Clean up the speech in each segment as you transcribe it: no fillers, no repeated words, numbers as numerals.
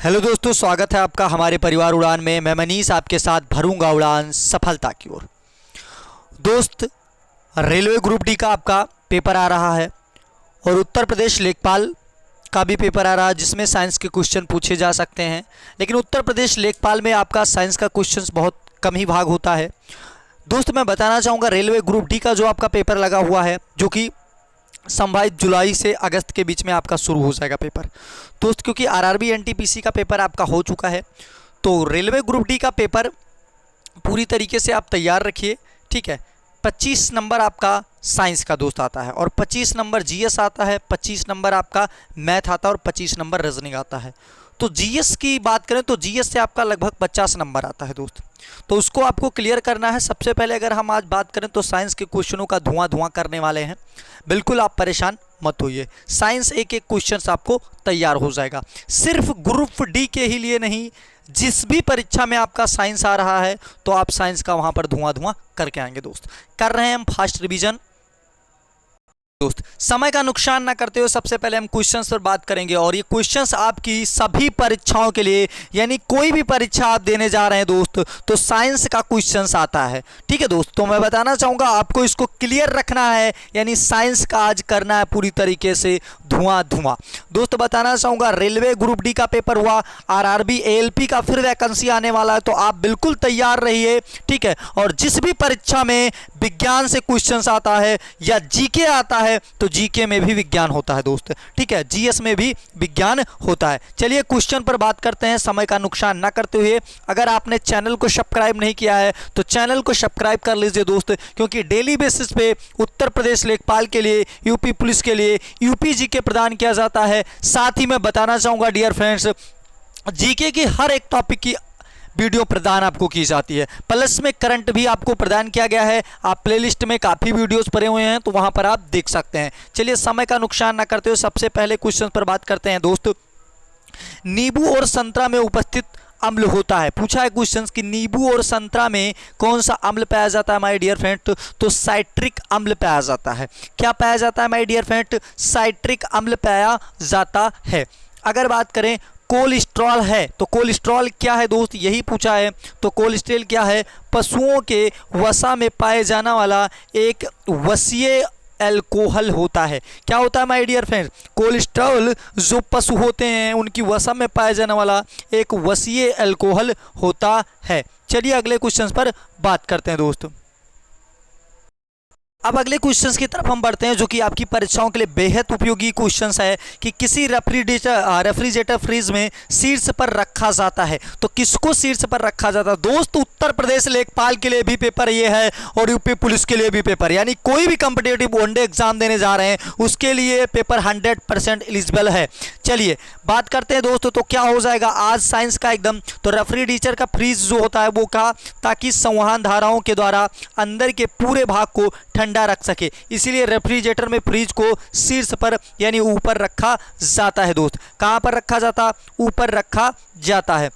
Hello दोस्तों, स्वागत है आपका हमारे परिवार उड़ान में। मैं मनीष आपके साथ भरूंगा उड़ान सफलता की ओर। दोस्त, रेलवे ग्रुप डी का आपका पेपर आ रहा है और उत्तर प्रदेश लेखपाल का भी पेपर आ रहा है जिसमें साइंस के क्वेश्चन पूछे जा सकते हैं। लेकिन उत्तर प्रदेश लेखपाल में आपका साइंस का क्वेश्चन बहुत कम ही भाग होता है। दोस्त, मैं बताना चाहूँगा रेलवे ग्रुप डी का जो आपका पेपर लगा हुआ है, जो कि संभावित जुलाई से अगस्त के बीच में आपका शुरू हो जाएगा पेपर। दोस्त, क्योंकि आरआरबी एनटीपीसी का पेपर आपका हो चुका है, तो रेलवे ग्रुप डी का पेपर पूरी तरीके से आप तैयार रखिए। ठीक है, 25 नंबर आपका साइंस का दोस्त आता है और 25 नंबर जीएस आता है, 25 नंबर आपका मैथ आता है और 25 नंबर रीजनिंग आता है। तो जीएस की बात करें तो जीएस से आपका लगभग 50 नंबर आता है दोस्त, तो उसको आपको क्लियर करना है। सबसे पहले अगर हम आज बात करें तो साइंस के क्वेश्चनों का धुआं करने वाले हैं। बिल्कुल आप परेशान मत होइए, साइंस एक क्वेश्चन आपको तैयार हो जाएगा। सिर्फ ग्रुप डी के ही लिए नहीं, जिस भी परीक्षा में आपका साइंस आ रहा है तो आप साइंस का वहां पर धुआं करके आएंगे दोस्त। कर रहे हैं हम फास्ट रिवीजन। दोस्त, समय का नुकसान ना करते हुए सबसे पहले हम क्वेश्चंस पर बात करेंगे और ये क्वेश्चंस आपकी सभी परीक्षाओं के लिए, यानी कोई भी परीक्षा आप देने जा रहे हैं दोस्त तो साइंस का क्वेश्चंस आता है। ठीक है दोस्त, तो मैं बताना चाहूँगा आपको इसको क्लियर रखना है, यानी साइंस का आज करना है पूरी तरीके से धुआं। दोस्त, बताना चाहूँगा रेलवे ग्रुप डी का पेपर हुआ, आरआरबी एएलपी का फिर वैकेंसी आने वाला है, तो आप बिल्कुल तैयार रहिए। ठीक है, और जिस भी परीक्षा में विज्ञान से क्वेश्चंस आता है या जीके आता है तो जीके में भी विज्ञान होता है दोस्त। ठीक है, जीएस में भी विज्ञान होता है। चलिए क्वेश्चन पर बात करते हैं समय का नुकसान ना करते हुए। अगर आपने चैनल को सब्सक्राइब नहीं किया है तो चैनल को सब्सक्राइब कर लीजिए दोस्त, क्योंकि डेली बेसिस पे उत्तर प्रदेश लेखपाल के लिए, यूपी पुलिस के लिए यूपी जीके प्रदान किया जाता है। साथ ही मैं बताना चाहूँगा डियर फ्रेंड्स, जीके की हर एक टॉपिक की वीडियो प्रदान आपको की जाती है, प्लस में करंट भी आपको प्रदान किया गया है। आप प्लेलिस्ट में काफ़ी वीडियोस पड़े हुए हैं तो वहां पर आप देख सकते हैं। चलिए समय का नुकसान ना करते हुए सबसे पहले क्वेश्चन पर बात करते हैं दोस्त। नींबू और संतरा में उपस्थित अम्ल होता है, पूछा है क्वेश्चन कि नींबू और संतरा में कौन सा अम्ल पाया जाता है माय डियर फ्रेंड, तो साइट्रिक अम्ल पाया जाता है। क्या पाया जाता है माय डियर फ्रेंड, साइट्रिक अम्ल पाया जाता है। अगर बात करें कोलेस्ट्रॉल है तो कोलेस्ट्रॉल क्या है दोस्त, यही पूछा है। तो कोलेस्ट्रॉल क्या है, पशुओं के वसा में पाए जाने वाला एक वसीय अल्कोहल होता है। क्या होता है माय डियर फ्रेंड, कोलेस्ट्रॉल जो पशु होते हैं उनकी वसा में पाए जाने वाला एक वसीय अल्कोहल होता है। चलिए अगले क्वेश्चन पर बात करते हैं दोस्त। अब अगले क्वेश्चंस की तरफ हम बढ़ते हैं, जो कि आपकी परीक्षाओं के लिए बेहद उपयोगी क्वेश्चंस है कि किसी रेफ्रिजरेटर फ्रीज में शीर्ष पर रखा जाता है, तो किसको शीर्ष पर रखा जाता है दोस्त। उत्तर प्रदेश लेखपाल के लिए भी पेपर ये है और यूपी पुलिस के लिए भी पेपर, यानी कोई भी कॉम्पिटिटिव वनडे एग्जाम देने जा रहे हैं उसके लिए पेपर 100% एलिजिबल है। चलिए बात करते हैं दोस्तों, तो क्या हो जाएगा आज साइंस का एकदम, तो रेफ्रिजरेटर का फ्रीज जो होता है वो कहा ताकि संवहन धाराओं के द्वारा अंदर के पूरे भाग को ठंडा रख सके, इसीलिए रेफ्रिजरेटर में फ्रिज को शीर्ष पर यानी ऊपर रखा जाता है दोस्त। कहां पर रखा जाता, ऊपर रखा जाता है।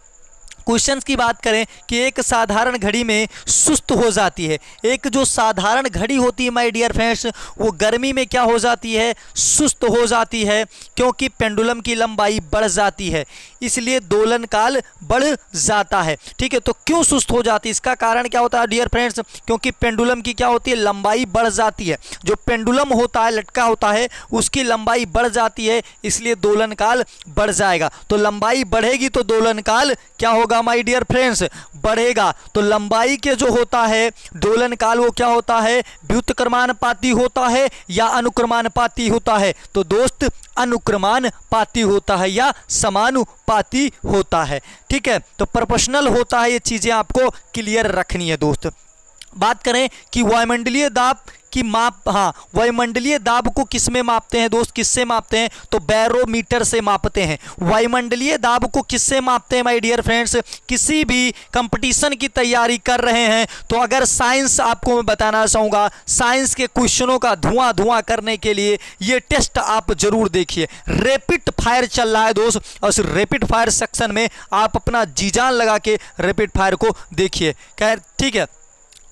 क्वेश्चंस की बात करें कि एक साधारण घड़ी में सुस्त हो जाती है, एक जो साधारण घड़ी होती है माय डियर फ्रेंड्स वो गर्मी में क्या हो जाती है, सुस्त हो जाती है, क्योंकि पेंडुलम की लंबाई बढ़ जाती है, इसलिए दोलन काल बढ़ जाता है। ठीक है, तो क्यों सुस्त हो जाती है, इसका कारण क्या होता है डियर फ्रेंड्स, क्योंकि पेंडुलम की क्या होती है, लंबाई बढ़ जाती है। जो पेंडुलम होता है, लटका होता है, उसकी लंबाई बढ़ जाती है, इसलिए दोलन काल बढ़ जाएगा। तो लंबाई बढ़ेगी तो दोलन काल क्या होगा माय डियर फ्रेंड्स, बढ़ेगा। तो लंबाई के जो होता है दोलन काल वो क्या होता है, व्युत्क्रमानुपाती होता है या अनुक्रमानुपाती होता है, तो दोस्त अनुक्रमानुपाती होता है या समानुपाती होता है। ठीक है, तो प्रोपोर्शनल होता है, ये चीजें आपको क्लियर रखनी है दोस्त। बात करें कि वायुमंडलीय दाब की माप, हाँ वायुमंडलीय दाब को किस में मापते हैं दोस्त, किससे मापते हैं, तो बैरोमीटर से मापते हैं। वायुमंडलीय दाब को किससे मापते हैं माय डियर फ्रेंड्स, किसी भी कंपटीशन की तैयारी कर रहे हैं तो अगर साइंस, आपको मैं बताना चाहूँगा साइंस के क्वेश्चनों का धुआं करने के लिए ये टेस्ट आप जरूर देखिए। रैपिड फायर चल रहा है दोस्त और उस रैपिड फायर सेक्शन में आप अपना जी जान लगा के रैपिड फायर को देखिए। खैर ठीक है,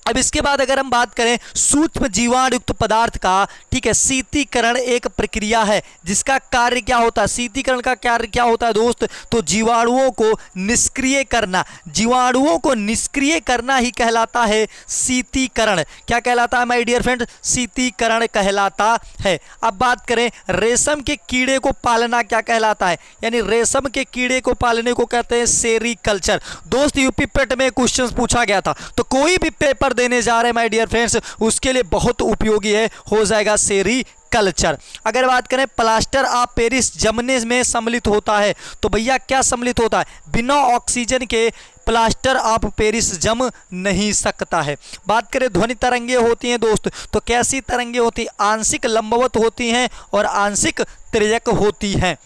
अब इसके बाद अगर हम बात करें सूक्ष्म जीवाणुयुक्त पदार्थ का, ठीक है, शीतीकरण एक प्रक्रिया है जिसका कार्य क्या होता है, शीतीकरण का कार्य क्या होता है दोस्त, तो जीवाणुओं को निष्क्रिय करना, जीवाणुओं को निष्क्रिय करना ही कहलाता है शीतीकरण। क्या कहलाता है माय डियर फ्रेंड, शीतीकरण कहलाता है। अब बात करें रेशम के कीड़े को पालना क्या कहलाता है, यानी रेशम के कीड़े को पालने को कहते हैं सेरीकल्चर। दोस्त यूपी पेट में क्वेश्चन पूछा गया था, तो कोई भी पेपर देने जा रहे हैं माय डियर फ्रेंड्स उसके लिए बहुत उपयोगी है, हो जाएगा सेरीकल्चर। अगर बात करें प्लास्टर ऑफ पेरिस जमने में सम्मिलित होता है, तो भैया क्या सम्मिलित होता है, बिना ऑक्सीजन के प्लास्टर ऑफ पेरिस जम नहीं सकता है। बात करें ध्वनि तरंगे होती हैं दोस्त, तो कैसी तरंगे होती हैं, आंशिक लंबवत होती हैं और आंशिक तिर्यक होती हैं।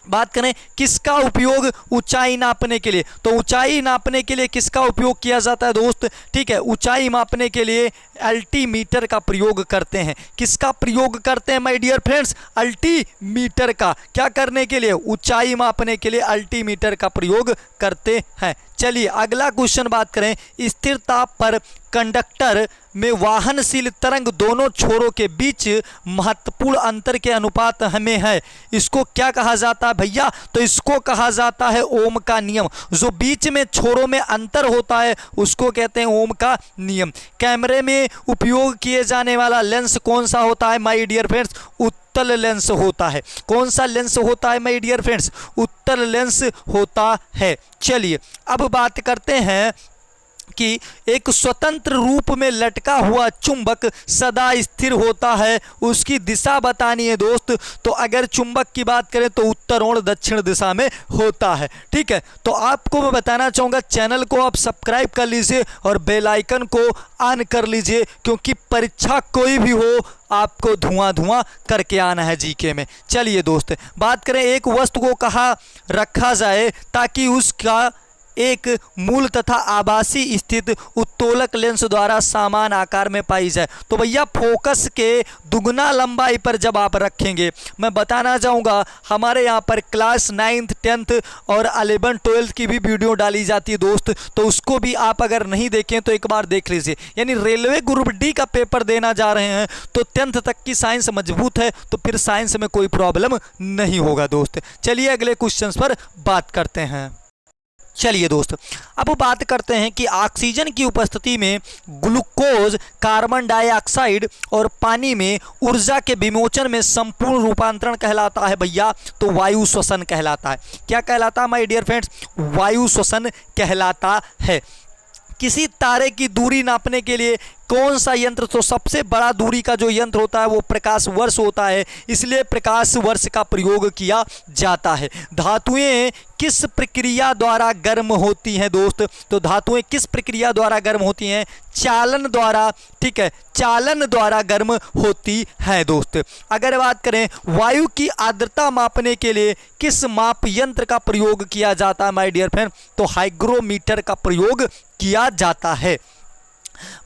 बात करें किसका उपयोग ऊंचाई नापने के लिए, तो ऊंचाई नापने के लिए किसका उपयोग किया जाता है दोस्त, ठीक है, ऊंचाई मापने के लिए अल्टीमीटर का प्रयोग करते हैं। किसका प्रयोग करते हैं माय डियर फ्रेंड्स, अल्टीमीटर का। क्या करने के लिए, ऊंचाई मापने के लिए अल्टीमीटर का प्रयोग करते हैं। चलिए अगला क्वेश्चन बात करें, स्थिर ताप पर कंडक्टर में वाहनशील तरंग दोनों छोरों के बीच महत्वपूर्ण अंतर के अनुपात हमें है, इसको क्या कहा जाता है भैया, तो इसको कहा जाता है ओम का नियम। जो बीच में छोरों में अंतर होता है उसको कहते हैं ओम का नियम। कैमरे में उपयोग किए जाने वाला लेंस कौन सा होता है माय डियर फ्रेंड्स, उत्तल लेंस होता है। कौन सा लेंस होता है माय डियर फ्रेंड्स, उत्तल लेंस होता है। चलिए अब बात करते हैं कि एक स्वतंत्र रूप में लटका हुआ चुंबक सदा स्थिर होता है, उसकी दिशा बतानी है दोस्त। तो अगर चुंबक की बात करें तो उत्तर और दक्षिण दिशा में होता है, ठीक है। तो आपको मैं बताना चाहूँगा चैनल को आप सब्सक्राइब कर लीजिए और बेल आइकन को ऑन कर लीजिए, क्योंकि परीक्षा कोई भी हो आपको धुआं करके आना है जीके में। चलिए दोस्त बात करें, एक वस्तु को कहाँ रखा जाए ताकि उसका एक मूल तथा आभासी स्थित उत्तोलक लेंस द्वारा समान आकार में पाई जाए, तो भैया फोकस के दुगना लंबाई पर जब आप रखेंगे। मैं बताना चाहूँगा हमारे यहाँ पर क्लास 9th 10th और 11 12 की भी वीडियो डाली जाती है दोस्त, तो उसको भी आप अगर नहीं देखें तो एक बार देख लीजिए। यानी रेलवे ग्रुप डी का पेपर देना जा रहे हैं तो 10th तक की साइंस मजबूत है, तो फिर साइंस में कोई प्रॉब्लम नहीं होगा दोस्त। चलिए अगले क्वेश्चन पर बात करते हैं। चलिए दोस्त अब बात करते हैं कि ऑक्सीजन की उपस्थिति में ग्लूकोज, कार्बन डाइऑक्साइड और पानी में ऊर्जा के विमोचन में संपूर्ण रूपांतरण कहलाता है भैया, तो वायु श्वसन कहलाता है। क्या कहलाता है माय डियर फ्रेंड्स, वायु श्वसन कहलाता है। किसी तारे की दूरी नापने के लिए कौन सा यंत्र, तो सबसे बड़ा दूरी का जो यंत्र होता है वो प्रकाश वर्ष होता है, इसलिए प्रकाश वर्ष का प्रयोग किया जाता है। धातुएं किस प्रक्रिया द्वारा गर्म होती हैं दोस्त, तो धातुएं किस प्रक्रिया द्वारा गर्म होती हैं, चालन द्वारा, ठीक है, चालन द्वारा गर्म होती है दोस्त। अगर बात करें वायु की आर्द्रता मापने के लिए किस माप यंत्र का प्रयोग किया जाता है माय डियर फ्रेंड, तो हाइग्रोमीटर का प्रयोग किया जाता है।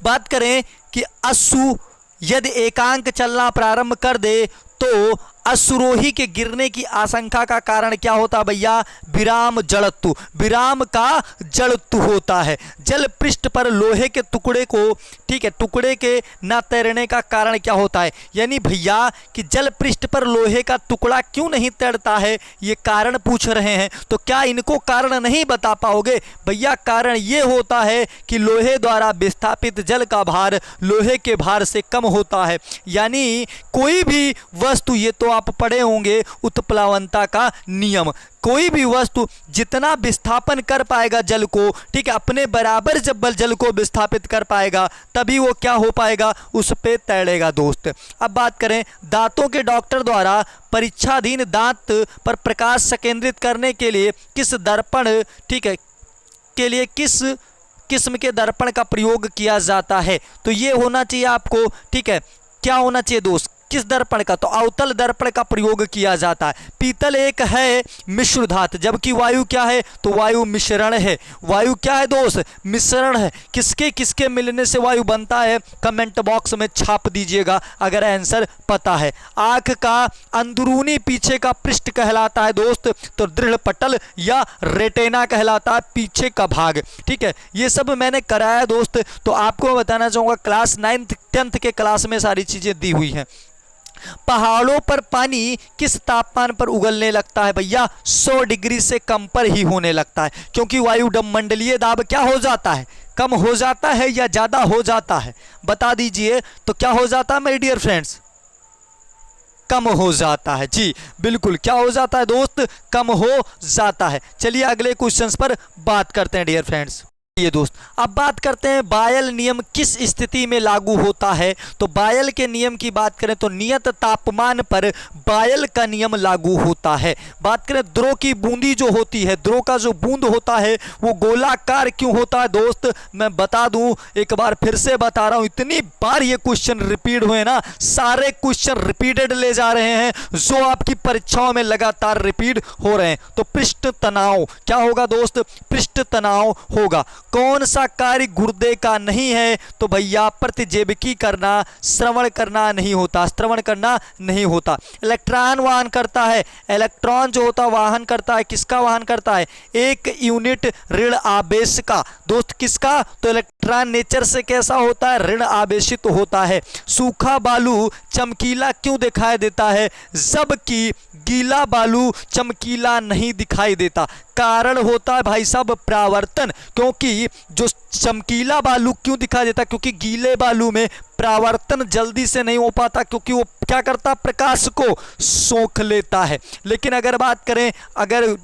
बात करें कि अश्व यदि एकांक चलना प्रारंभ कर दे तो अश्वरोही के गिरने की आशंका का कारण क्या होता है भैया, विराम जड़त्व, विराम का जड़त्व होता है। जल पृष्ठ पर लोहे के टुकड़े को, ठीक है, टुकड़े के न तैरने का कारण क्या होता है, यानी भैया कि जल पृष्ठ पर लोहे का टुकड़ा क्यों नहीं तैरता है, ये कारण पूछ रहे हैं। तो क्या इनको कारण नहीं बता पाओगे भैया, कारण ये होता है कि लोहे द्वारा विस्थापित जल का भार लोहे के भार से कम होता है। यानी कोई भी वस्तु, ये तो आप पढ़े होंगे उत्प्लावनता का नियम, कोई भी वस्तु जितना विस्थापन कर पाएगा जल को, ठीक है, अपने बराबर जब जल को विस्थापित कर पाएगा तभी वो क्या हो पाएगा, उस पे तैरेगा दोस्त। अब बात करें दांतों के डॉक्टर द्वारा परीक्षाधीन दांत पर प्रकाश संकेंद्रित करने के लिए किस दर्पण, ठीक है, के लिए किस किस्म के दर्पण का प्रयोग किया जाता है, तो ये होना चाहिए आपको, ठीक है, क्या होना चाहिए दोस्त, किस दर्पण का, तो अवतल दर्पण का प्रयोग किया जाता है। पीतल एक है मिश्र धातु, जबकि वायु क्या है, तो वायु मिश्रण है। वायु क्या है दोस्त, मिश्रण है। किसके किसके मिलने से वायु बनता है, कमेंट बॉक्स में छाप दीजिएगा अगर आंसर पता है। आंख का अंदरूनी पीछे का पृष्ठ कहलाता है दोस्त, तो दृढ़ पटल या रेटेना कहलाता है पीछे का भाग। ठीक है, ये सब मैंने कराया दोस्त, तो आपको बताना चाहूंगा क्लास 9th 10th के क्लास में सारी चीजें दी हुई हैं। पहाड़ों पर पानी किस तापमान पर उगलने लगता है भैया, 100 डिग्री से कम पर ही होने लगता है, क्योंकि वायुमंडलीय दाब क्या हो जाता है, कम हो जाता है या ज्यादा हो जाता है, बता दीजिए। तो क्या हो जाता है मेरे डियर फ्रेंड्स, कम हो जाता है। जी बिल्कुल, क्या हो जाता है दोस्त, कम हो जाता है। चलिए अगले क्वेश्चंस पर बात करते हैं डियर फ्रेंड्स। ये दोस्त अब बात करते हैं बायल नियम किस स्थिति में लागू होता है। तो बायल के नियम की बात करें तो नियत तापमान पर बायल का नियम लागू होता है। बात करें द्रव की बूंदी जो होती है, द्रव का जो बूंद होता है वो गोलाकार क्यों होता है दोस्त, मैं बता दूं, एक बार फिर से बता रहा हूं, इतनी बार ये क्वेश्चन रिपीट हुए ना, सारे क्वेश्चन रिपीटेड ले जा रहे हैं जो आपकी परीक्षाओं में लगातार रिपीट हो रहे हैं। तो पृष्ठ तनाव क्या होगा दोस्त, पृष्ठ तनाव होगा। कौन सा कार्य गुर्दे का नहीं है, तो भैया प्रतिजेबकी करना, श्रवण करना नहीं होता, श्रवण करना नहीं होता। इलेक्ट्रॉन वाहन करता है, इलेक्ट्रॉन जो होता वाहन करता है, किसका वाहन करता है, 1 यूनिट ऋण आवेश का दोस्त, किसका, तो इलेक्ट्रॉन नेचर से कैसा होता है, ऋण आवेशित होता है। सूखा बालू चमकीला क्यों दिखाई देता है, जबकि गीला बालू चमकीला नहीं दिखाई देता। कारण होता है भाई साहब परावर्तन, क्योंकि जो चमकीला बालू क्यों दिखाई देता, क्योंकि गीले बालू में परावर्तन जल्दी से नहीं हो पाता, क्योंकि वो क्या करता, प्रकाश को सोख लेता है। लेकिन अगर बात करें, अगर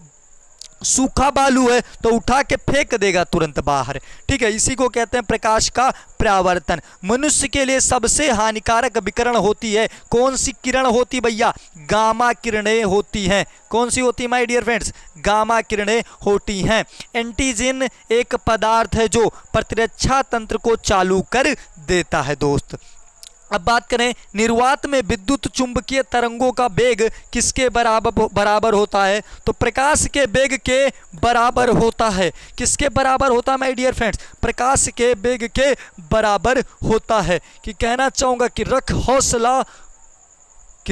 सूखा बालू है तो उठा के फेंक देगा तुरंत बाहर। ठीक है, इसी को कहते हैं प्रकाश का परावर्तन। मनुष्य के लिए सबसे हानिकारक विकिरण होती है, कौन सी किरण होती भैया, गामा किरणें होती हैं। कौन सी होती माय डियर फ्रेंड्स, गामा किरणें होती हैं। एंटीजन एक पदार्थ है जो प्रतिरक्षा तंत्र को चालू कर देता है दोस्त। अब बात करें निर्वात में विद्युत चुंबकीय तरंगों का वेग किसके बराबर होता है, तो प्रकाश के वेग के बराबर होता है। किसके बराबर होता है माय डियर फ्रेंड्स, प्रकाश के वेग के बराबर होता है। कि कहना चाहूँगा कि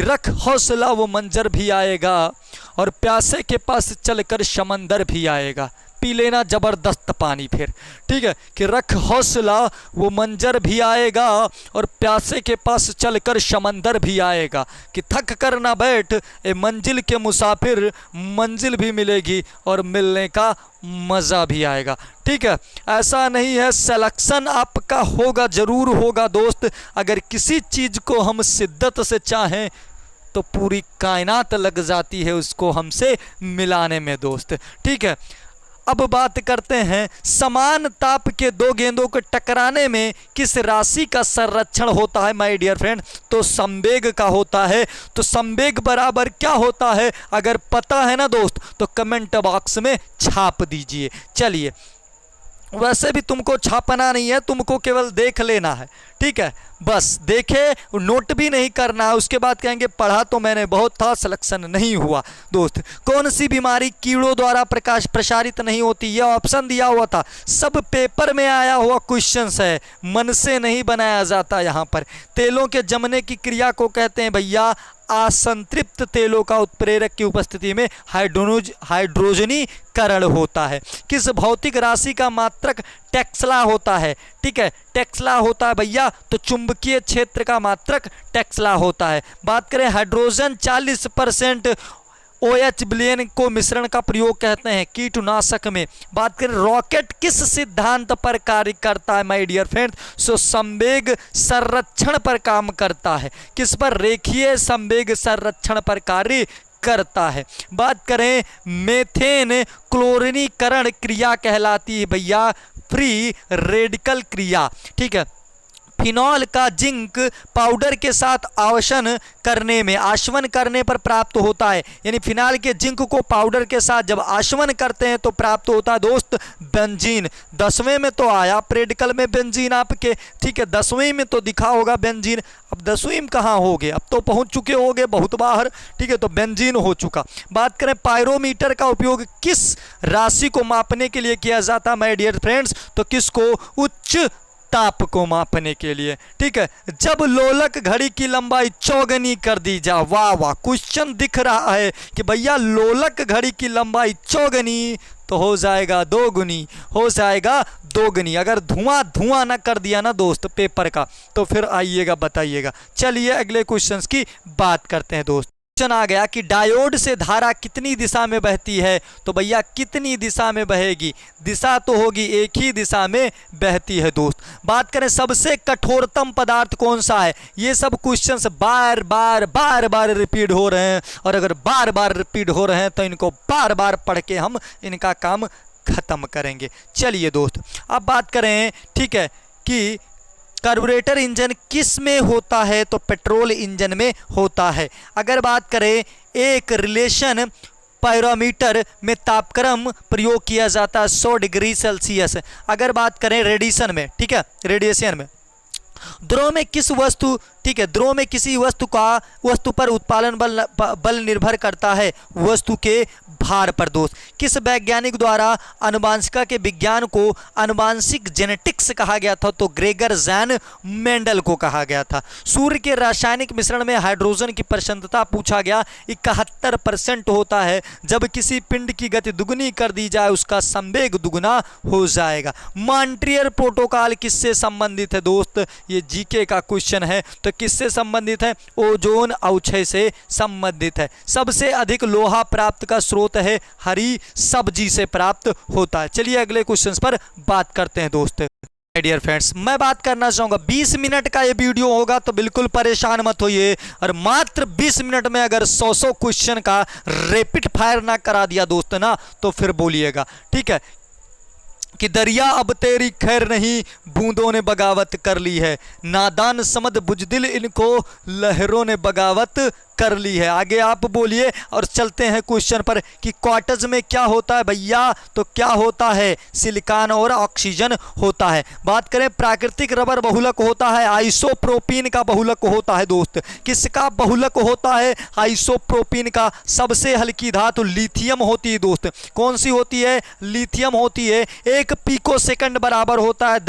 रख हौसला वो मंजर भी आएगा, और प्यासे के पास चलकर समंदर भी आएगा। पी लेना जबरदस्त पानी फिर। ठीक है, कि रख हौसला वो मंजर भी आएगा, और प्यासे के पास चलकर समंदर भी आएगा। कि थक कर ना बैठ ए मंजिल के मुसाफिर, मंजिल भी मिलेगी और मिलने का मज़ा भी आएगा। ठीक है, ऐसा नहीं है, सिलेक्शन आपका होगा, ज़रूर होगा दोस्त। अगर किसी चीज़ को हम शिद्दत से चाहें तो पूरी कायनात लग जाती है उसको हमसे मिलाने में दोस्त। ठीक है, अब बात करते हैं समान ताप के दो गेंदों के टकराने में किस राशि का संरक्षण होता है माय डियर फ्रेंड, तो संवेग का होता है। तो संवेग बराबर क्या होता है, अगर पता है ना दोस्त तो कमेंट बॉक्स में छाप दीजिए। चलिए, वैसे भी तुमको छापना नहीं है, तुमको केवल देख लेना है। ठीक है, बस देखे, नोट भी नहीं करना है, उसके बाद कहेंगे पढ़ा तो मैंने बहुत था, सिलेक्शन नहीं हुआ। दोस्त कौन सी बीमारी कीड़ों द्वारा प्रकाश प्रसारित नहीं होती, यह ऑप्शन दिया हुआ था, सब पेपर में आया हुआ क्वेश्चंस है, मन से नहीं बनाया जाता यहाँ पर। तेलों के जमने की क्रिया को कहते हैं भैया असंतृप्त तेलों का उत्प्रेरक की उपस्थिति में हाइड्रोजनीकरण होता है। किस भौतिक राशि का मात्रक टेस्ला होता है, ठीक है, टेस्ला होता है भैया, तो चुंबकीय क्षेत्र का मात्रक टेस्ला होता है। बात करें हाइड्रोजन 40% OH विलयन को मिश्रण का प्रयोग कहते हैं कीटनाशक में। बात करें रॉकेट किस सिद्धांत पर कार्य करता है माय डियर फ्रेंड, सो संवेग संरक्षण पर काम करता है। किस पर, रेखीय संवेग संरक्षण पर कार्य करता है। बात करें मेथेन क्लोरीनीकरण क्रिया कहलाती है भैया फ्री रेडिकल क्रिया। ठीक है, फिनॉल का जिंक पाउडर के साथ आशवन करने पर प्राप्त होता है। यानी फिनॉल के जिंक को पाउडर के साथ जब आशवन करते हैं तो प्राप्त होता है दोस्त बेंजीन। 10वें में तो आया प्रैक्टिकल में बेंजीन आपके, ठीक है, 10वीं में तो दिखा होगा बेंजीन। अब 10वीं में कहाँ हो गए, अब तो पहुंच चुके होंगे बहुत बाहर, ठीक है, तो बेंजीन हो चुका। बात करें पायरोमीटर का उपयोग किस राशि को मापने के लिए किया जाता है माय डियर फ्रेंड्स, तो किसको, उच्च ताप को मापने के लिए, ठीक है। जब लोलक घड़ी की लंबाई चौगुनी कर दी जा, वाह वाह, क्वेश्चन दिख रहा है कि भैया लोलक घड़ी की लंबाई चौगुनी तो हो जाएगा दोगुनी, हो जाएगा दोगुनी। अगर धुआं धुआं ना कर दिया ना दोस्त पेपर का तो फिर आइएगा बताइएगा। चलिए अगले क्वेश्चंस की बात करते हैं दोस्त। क्वेश्चन आ गया कि डायोड से धारा कितनी दिशा में बहती है, तो भैया कितनी दिशा में बहेगी, दिशा तो होगी एक ही दिशा में बहती है दोस्त। बात करें सबसे कठोरतम पदार्थ कौन सा है, ये सब क्वेश्चंस बार बार रिपीट हो रहे हैं, और अगर बार बार रिपीट हो रहे हैं तो इनको बार बार पढ़ के हम इनका काम खत्म करेंगे। चलिए दोस्त अब बात करें, ठीक है, कि कार्बोरेटर इंजन किस में होता है, तो पेट्रोल इंजन में होता है। अगर बात करें एक रिलेशन पायरोमीटर में तापक्रम प्रयोग किया जाता है 100 डिग्री सेल्सियस। अगर बात करें रेडिएशन में, ठीक है, रेडिएशन में ध्रुव में किस वस्तु, ठीक है, ध्रुव में किसी वस्तु पर उत्पादन बल निर्भर करता है वस्तु के भार पर दोस्त। किस वैज्ञानिक द्वारा आनुवंशिकी के विज्ञान को आनुवंशिक जेनेटिक्स कहा गया था, तो ग्रेगर जैन मेंडल को कहा गया था। सूर्य के रासायनिक मिश्रण में हाइड्रोजन की प्रसन्नता पूछा गया 71% होता है। जब किसी पिंड की गति दुगुनी कर दी जाए उसका संवेग दुगुना हो जाएगा। मॉन्ट्रियल प्रोटोकॉल किससे संबंधित है दोस्त, ये जीके का क्वेश्चन है, तो किससे संबंधित है, ओजोन अवक्षय से संबंधित है। सबसे अधिक लोहा प्राप्त का स्रोत है हरी सब्जी से प्राप्त होता है। चलिए अगले क्वेश्चन पर बात करते हैं दोस्त। माय डियर फ्रेंड्स, मैं बात करना चाहूंगा 20 मिनट का ये वीडियो होगा तो बिल्कुल परेशान मत होइए, और मात्र 20 मिनट में अगर 100 क्वेश्चन का रैपिड फायर ना करा दिया दोस्त ना तो फिर बोलिएगा, ठीक है, कि दरिया अब तेरी खैर नहीं, बूंदों ने बगावत कर ली है, नादान समझ बुजदिल इनको लहरों ने बगावत कर ली है। आगे आप बोलिए और चलते हैं क्वेश्चन पर कि क्वार्टज में क्या होता है भैया, तो क्या होता है, सिलिकॉन और ऑक्सीजन होता है। बात करें प्राकृतिक रबर बहुलक होता है, आइसोप्रोपीन का बहुलक होता है दोस्त। किसका बहुलक होता है, आइसोप्रोपीन का। सबसे हल्की धातु लिथियम होती है दोस्त। कौन सी होती है, लिथियम होती है। 1 पिको सेकंड बराबर होता है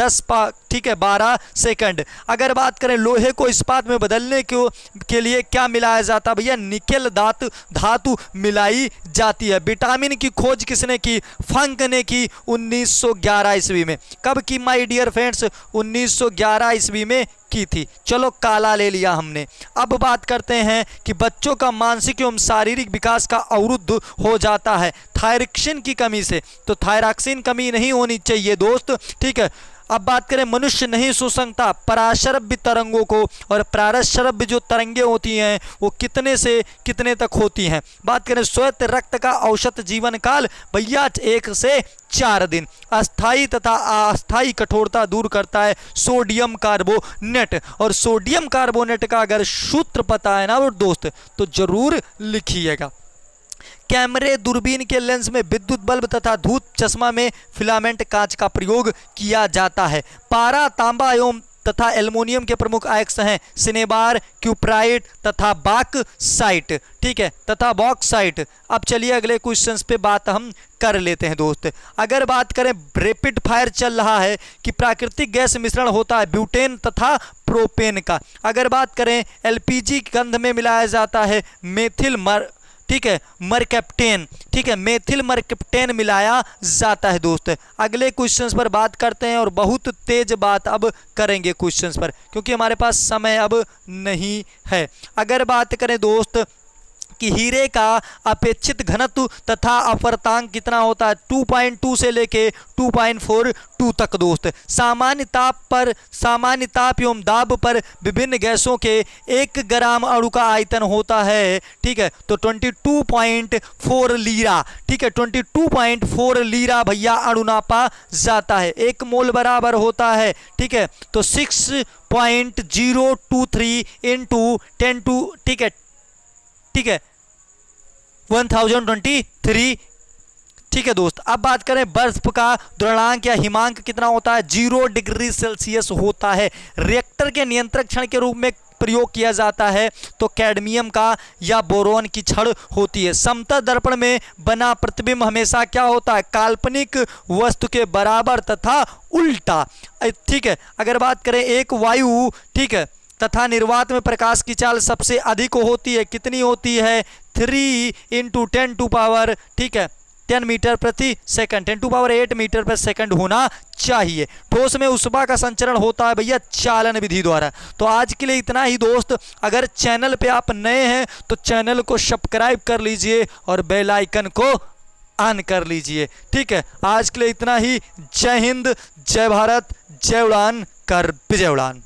12 सेकंड। अगर बात करें लोहे को इस्पात में बदलने के लिए क्या मिलाया जाता भैया, निकेल धातु मिलाई जाती है। विटामिन की खोज किसने की, फंक ने की 1911 ईस्वी में। कब की माय डियर फ्रेंड्स, 1911 ईस्वी में की थी। चलो काला ले लिया हमने। अब बात करते हैं कि बच्चों का मानसिक एवं शारीरिक विकास का अवरुद्ध हो जाता है थायरॉक्सिन की कमी से, तो थायरॉक्सिन कमी नहीं होनी चाहिए दोस्त, ठीक है। अब बात करें मनुष्य नहीं सुन सकता पराश्रव्य तरंगों को, और पराश्रव्य जो तरंगे होती हैं वो कितने से कितने तक होती हैं। बात करें श्वेत रक्त का औसत जीवन काल भैया 1 से 4 दिन। अस्थाई तथा अस्थाई कठोरता दूर करता है सोडियम कार्बोनेट, और सोडियम कार्बोनेट का अगर सूत्र पता है ना वो दोस्त तो जरूर लिखिएगा। कैमरे दूरबीन के लेंस में विद्युत बल्ब तथा धूप चश्मा में फिलामेंट कांच का प्रयोग किया जाता है। पारा, तांबा एवं तथा एल्युमिनियम के प्रमुख आयस्क हैं सिनेबार, क्यूप्राइट तथा बॉक्साइट, ठीक है, तथा बॉक्साइट। अब चलिए अगले क्वेश्चंस पे बात हम कर लेते हैं दोस्त। अगर बात करें रैपिड फायर चल रहा है कि प्राकृतिक गैस मिश्रण होता है ब्यूटेन तथा प्रोपेन का। अगर बात करें एलपीजी गंध में मिलाया जाता है मेथिल ठीक है मरकैप्टेन, ठीक है, मेथिल मरकैप्टेन मिलाया जाता है दोस्त। अगले क्वेश्चंस पर बात करते हैं और बहुत तेज बात अब करेंगे क्वेश्चंस पर क्योंकि हमारे पास समय अब नहीं है। अगर बात करें दोस्त कि हीरे का अपेक्षित घनत्व तथा अपवर्तनांक कितना होता है, 2.2 से लेके 2.42 तक दोस्त। सामान्य ताप एवं दाब पर विभिन्न गैसों के 1 ग्राम अणु का आयतन होता है, ठीक है, तो 22.4 लीरा, ठीक है, 22.4 लीरा भैया अणु नापा जाता है। 1 मोल बराबर होता है, ठीक है, तो 6.023 इंटू 10 ठीक है, ठीक है, 1023, ठीक है दोस्त। अब बात करें बर्फ का द्रवणांक या हिमांक कितना होता है, 0 डिग्री सेल्सियस होता है। रिएक्टर के नियंत्रक क्षण के रूप में प्रयोग किया जाता है तो कैडमियम का या बोरोन की छड़ होती है। समतल दर्पण में बना प्रतिबिंब हमेशा क्या होता है, काल्पनिक वस्तु के बराबर तथा उल्टा, ठीक है। अगर बात करें एक वायु, ठीक है, तथा निर्वात में प्रकाश की चाल सबसे अधिक होती है, कितनी होती है, 3 इंटू 10 टू पावर, ठीक है, 10 मीटर प्रति सेकंड, 10 टू पावर 8 मीटर पर सेकंड होना चाहिए। ठोस में ऊष्मा का संचरण होता है भैया चालन विधि द्वारा। तो आज के लिए इतना ही दोस्त। अगर चैनल पे आप नए हैं तो चैनल को सब्सक्राइब कर लीजिए और बेल आइकन को ऑन कर लीजिए, ठीक है। आज के लिए इतना ही। जय हिंद, जय भारत, जय उड़ान कर विजय उड़ान।